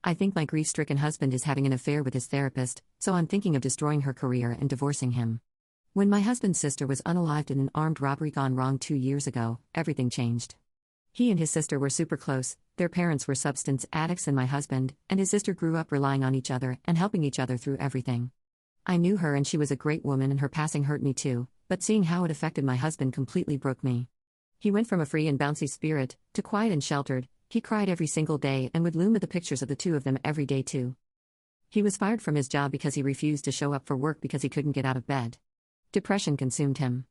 I think my grief-stricken husband is having an affair with his therapist, so I'm thinking of destroying her career and divorcing him. When my husband's sister was unalived in an armed robbery gone wrong 2 years ago, everything changed. He and his sister were super close, their parents were substance addicts and my husband and his sister grew up relying on each other and helping each other through everything. I knew her and she was a great woman and her passing hurt me too, but seeing how it affected my husband completely broke me. He went from a free and bouncy spirit to quiet and sheltered. He cried every single day and would loom at the pictures of the two of them every day too. He was fired from his job because he refused to show up for work because he couldn't get out of bed. Depression consumed him.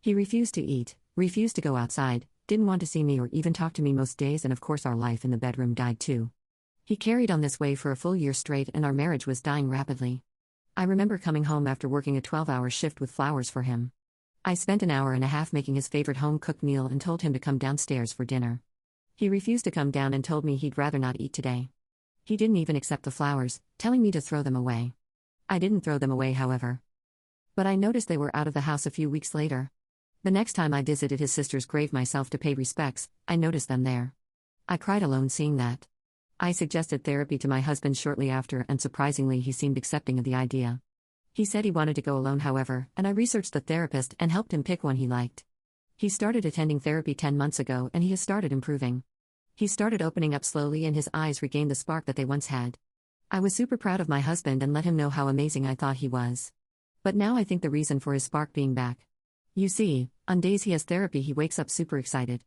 He refused to eat, refused to go outside, didn't want to see me or even talk to me most days, and of course our life in the bedroom died too. He carried on this way for a full year straight and our marriage was dying rapidly. I remember coming home after working a 12-hour shift with flowers for him. I spent an hour and a half making his favorite home-cooked meal and told him to come downstairs for dinner. He refused to come down and told me he'd rather not eat today. He didn't even accept the flowers, telling me to throw them away. I didn't throw them away, however. But I noticed they were out of the house a few weeks later. The next time I visited his sister's grave myself to pay respects, I noticed them there. I cried alone seeing that. I suggested therapy to my husband shortly after, and surprisingly he seemed accepting of the idea. He said he wanted to go alone, however, and I researched the therapist and helped him pick one he liked. He started attending therapy 10 months ago and he has started improving. He started opening up slowly and his eyes regained the spark that they once had. I was super proud of my husband and let him know how amazing I thought he was. But now I think the reason for his spark being back. You see, on days he has therapy he wakes up super excited.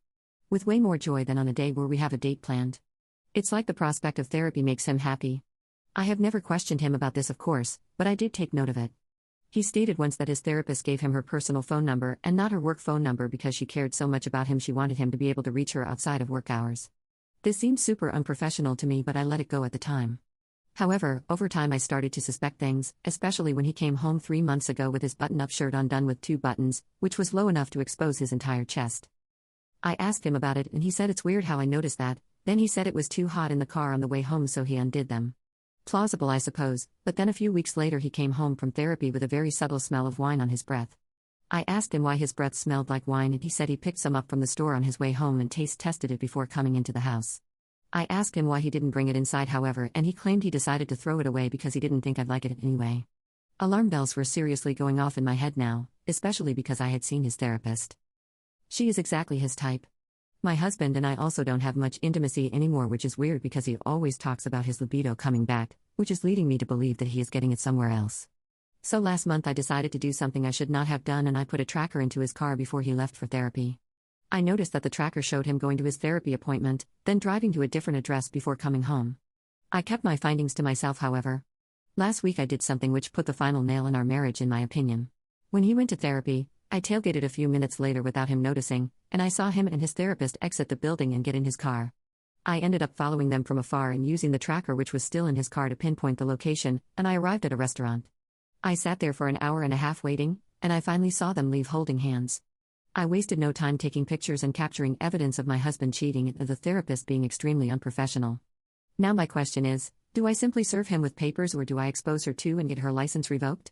With way more joy than on a day where we have a date planned. It's like the prospect of therapy makes him happy. I have never questioned him about this, of course, but I did take note of it. He stated once that his therapist gave him her personal phone number and not her work phone number because she cared so much about him she wanted him to be able to reach her outside of work hours. This seemed super unprofessional to me, but I let it go at the time. However, over time I started to suspect things, especially when he came home 3 months ago with his button-up shirt undone with 2 buttons, which was low enough to expose his entire chest. I asked him about it and he said it's weird how I noticed that, then he said it was too hot in the car on the way home so he undid them. Plausible, I suppose, but then a few weeks later he came home from therapy with a very subtle smell of wine on his breath. I asked him why his breath smelled like wine and he said he picked some up from the store on his way home and taste tested it before coming into the house. I asked him why he didn't bring it inside, however, and he claimed he decided to throw it away because he didn't think I'd like it anyway. Alarm bells were seriously going off in my head now, especially because I had seen his therapist. She is exactly his type. My husband and I also don't have much intimacy anymore, which is weird because he always talks about his libido coming back, which is leading me to believe that he is getting it somewhere else. So last month I decided to do something I should not have done and I put a tracker into his car before he left for therapy. I noticed that the tracker showed him going to his therapy appointment, then driving to a different address before coming home. I kept my findings to myself, however. Last week I did something which put the final nail in our marriage in my opinion. When he went to therapy, I tailgated a few minutes later without him noticing, and I saw him and his therapist exit the building and get in his car. I ended up following them from afar and using the tracker which was still in his car to pinpoint the location, and I arrived at a restaurant. I sat there for an hour and a half waiting, and I finally saw them leave holding hands. I wasted no time taking pictures and capturing evidence of my husband cheating and the therapist being extremely unprofessional. Now my question is, do I simply serve him with papers or do I expose her too and get her license revoked?